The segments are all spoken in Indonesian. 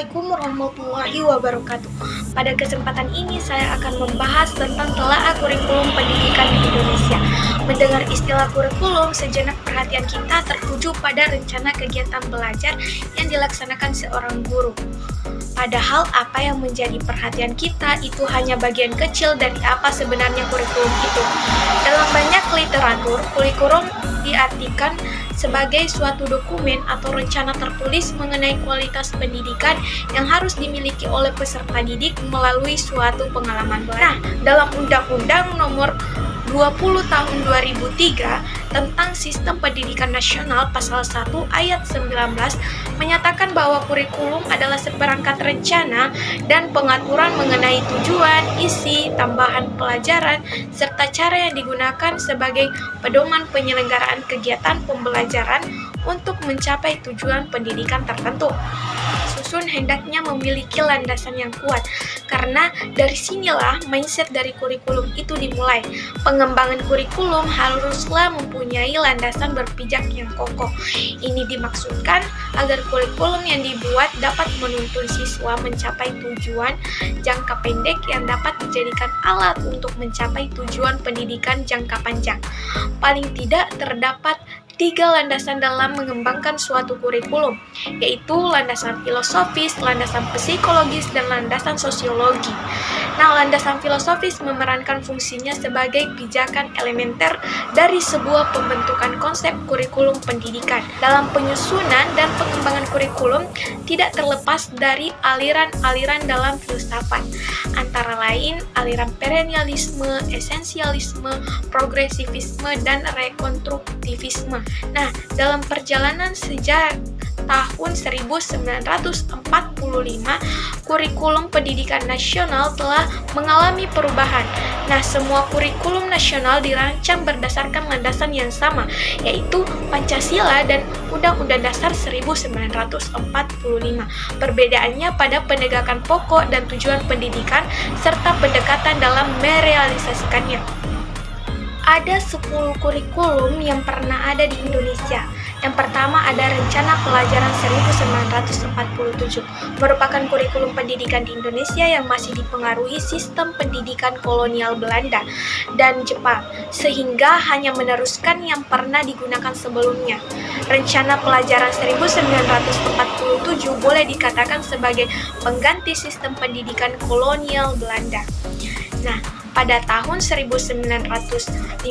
Assalamualaikum warahmatullahi wabarakatuh. Pada kesempatan ini saya akan membahas tentang telaah kurikulum pendidikan di Indonesia. Mendengar istilah kurikulum, sejenak perhatian kita tertuju pada rencana kegiatan belajar yang dilaksanakan seorang guru. Padahal apa yang menjadi perhatian kita itu hanya bagian kecil dari apa sebenarnya kurikulum itu. Dalam banyak literatur, kurikulum diartikan sebagai suatu dokumen atau rencana tertulis mengenai kualitas pendidikan yang harus dimiliki oleh peserta didik melalui suatu pengalaman belajar. Nah, dalam Undang-Undang Nomor 20 Tahun 2003 tentang Sistem Pendidikan Nasional Pasal 1 Ayat 19 menyatakan bahwa kurikulum adalah seperangkat rencana dan pengaturan mengenai tujuan, isi, tambahan pelajaran, serta cara yang digunakan sebagai pedoman penyelenggaraan kegiatan pembelajaran untuk mencapai tujuan pendidikan tertentu. Susun hendaknya memiliki landasan yang kuat, karena dari sinilah mindset dari kurikulum itu dimulai. Pengembangan kurikulum haruslah mempunyai landasan berpijak yang kokoh. Ini dimaksudkan agar kurikulum yang dibuat dapat menuntun siswa mencapai tujuan jangka pendek yang dapat dijadikan alat untuk mencapai tujuan pendidikan jangka panjang. Paling tidak terdapat 3 landasan dalam mengembangkan suatu kurikulum, yaitu landasan filosofis, landasan psikologis, dan landasan sosiologi. Nah, landasan filosofis memerankan fungsinya sebagai pijakan elementer dari sebuah pembentukan konsep kurikulum pendidikan. Dalam penyusunan dan pengembangan kurikulum tidak terlepas dari aliran-aliran dalam filsafat, antara lain aliran perennialisme, esensialisme, progresivisme, dan rekonstruktivisme. Nah, dalam perjalanan sejak tahun 1945, kurikulum pendidikan nasional telah mengalami perubahan. Nah, semua kurikulum nasional dirancang berdasarkan landasan yang sama, yaitu Pancasila dan Undang-Undang Dasar 1945. Perbedaannya pada penegakan pokok dan tujuan pendidikan serta pendekatan dalam merealisasikannya. Ada 10 kurikulum yang pernah ada di Indonesia. Yang pertama ada Rencana Pelajaran 1947, merupakan kurikulum pendidikan di Indonesia yang masih dipengaruhi sistem pendidikan kolonial Belanda dan Jepang, sehingga hanya meneruskan yang pernah digunakan sebelumnya. Rencana Pelajaran 1947 boleh dikatakan sebagai pengganti sistem pendidikan kolonial Belanda. Nah, pada tahun 1952,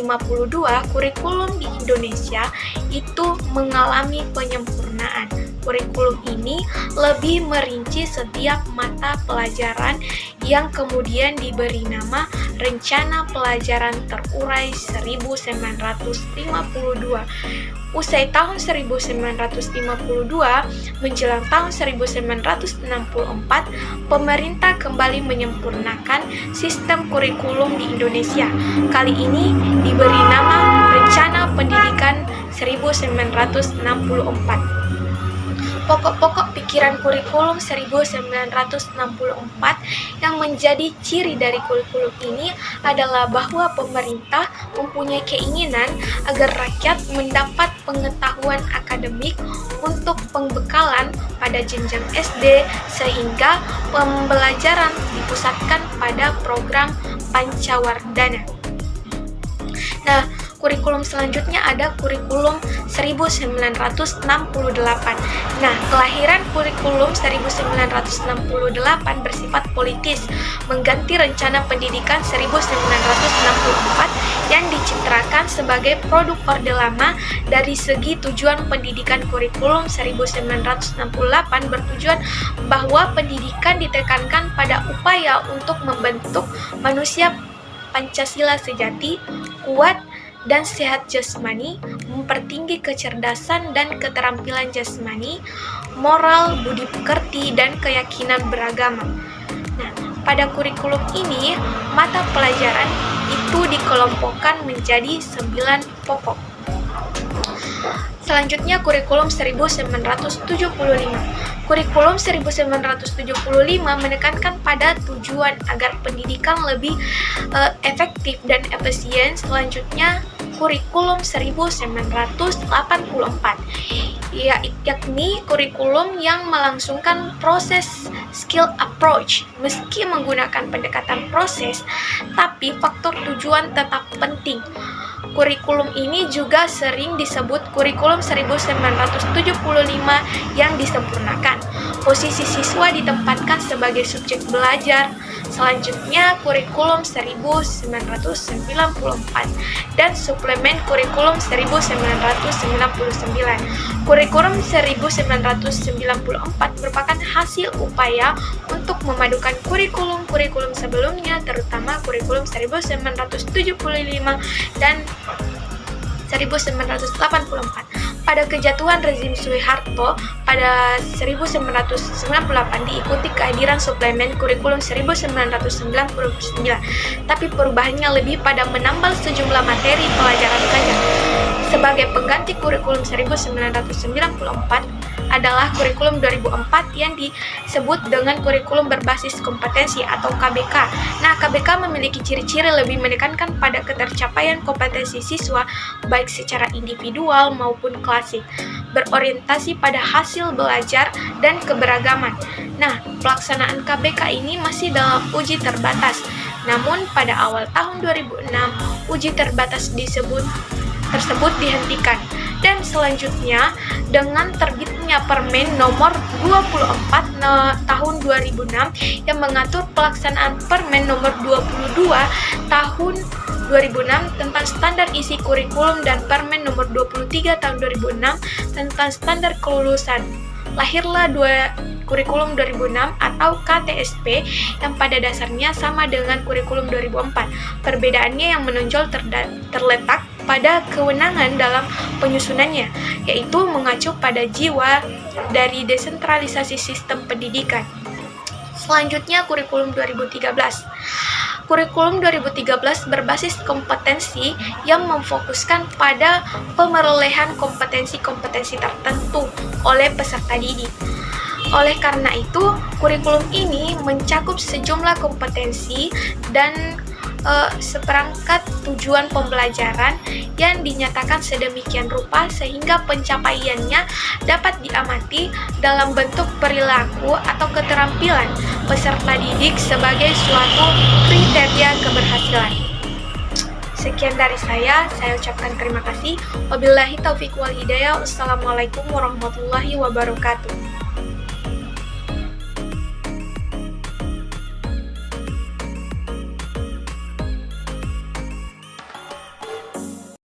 kurikulum di Indonesia itu mengalami penyempurnaan. Kurikulum ini lebih merinci setiap mata pelajaran yang kemudian diberi nama Rencana Pelajaran Terurai 1952. Usai tahun 1952, menjelang tahun 1964, pemerintah kembali menyempurnakan sistem kurikulum di Indonesia. Kali ini diberi nama Rencana Pendidikan 1964. Pokok-pokok pikiran kurikulum 1964 yang menjadi ciri dari kurikulum ini adalah bahwa pemerintah mempunyai keinginan agar rakyat mendapat pengetahuan akademik untuk pembekalan pada jenjang SD, sehingga pembelajaran dipusatkan pada program Pancawardhana. Nah, kurikulum selanjutnya ada kurikulum 1968. Nah, kelahiran kurikulum 1968 bersifat politis, mengganti rencana pendidikan 1964 yang dicitrakan sebagai produk Orde Lama. Dari segi tujuan pendidikan, kurikulum 1968 bertujuan bahwa pendidikan ditekankan pada upaya untuk membentuk manusia Pancasila sejati, kuat, dan sehat jasmani, mempertinggi kecerdasan dan keterampilan jasmani, moral, budi pekerti, dan keyakinan beragama. Nah, pada kurikulum ini, mata pelajaran itu dikelompokkan menjadi 9 pokok. Selanjutnya kurikulum 1975. Kurikulum 1975 menekankan pada tujuan agar pendidikan lebih efektif dan efisien. Selanjutnya kurikulum 1984, yakni kurikulum yang melangsungkan proses skill approach. Meski menggunakan pendekatan proses, tapi faktor tujuan tetap penting. Kurikulum ini juga sering disebut kurikulum 1975 yang disempurnakan. Posisi siswa ditempatkan sebagai subjek belajar. Selanjutnya kurikulum 1994 dan suplemen kurikulum 1999. Kurikulum 1994 merupakan hasil upaya untuk memadukan kurikulum-kurikulum sebelumnya, terutama kurikulum 1975 dan 1984. Pada kejatuhan rezim Soeharto pada 1998 diikuti kehadiran suplemen kurikulum 1999, tapi perubahannya lebih pada menambah sejumlah materi pelajaran saja. Sebagai pengganti kurikulum 1994 adalah kurikulum 2004 yang disebut dengan kurikulum berbasis kompetensi atau KBK. Nah, KBK memiliki ciri-ciri lebih menekankan pada ketercapaian kompetensi siswa baik secara individual maupun klasik, berorientasi pada hasil belajar dan keberagaman. Nah, pelaksanaan KBK ini masih dalam uji terbatas. Namun pada awal tahun 2006, uji terbatas tersebut dihentikan. Dan selanjutnya, dengan terbitnya Permen nomor 24 tahun 2006 yang mengatur pelaksanaan Permen nomor 22 tahun 2006 tentang standar isi kurikulum dan Permen nomor 23 tahun 2006 tentang standar kelulusan. Lahirlah kurikulum 2006 atau KTSP yang pada dasarnya sama dengan kurikulum 2004. Perbedaannya yang menonjol terletak pada kewenangan dalam penyusunannya, yaitu mengacu pada jiwa dari desentralisasi sistem pendidikan. Selanjutnya, kurikulum 2013. Kurikulum 2013 berbasis kompetensi yang memfokuskan pada pemerolehan kompetensi-kompetensi tertentu oleh peserta didik. Oleh karena itu, kurikulum ini mencakup sejumlah kompetensi dan seperangkat tujuan pembelajaran yang dinyatakan sedemikian rupa sehingga pencapaiannya dapat diamati dalam bentuk perilaku atau keterampilan peserta didik sebagai suatu kriteria keberhasilan. Sekian dari saya ucapkan terima kasih. Wabillahi taufiq wal hidayah. Wassalamualaikum warahmatullahi wabarakatuh.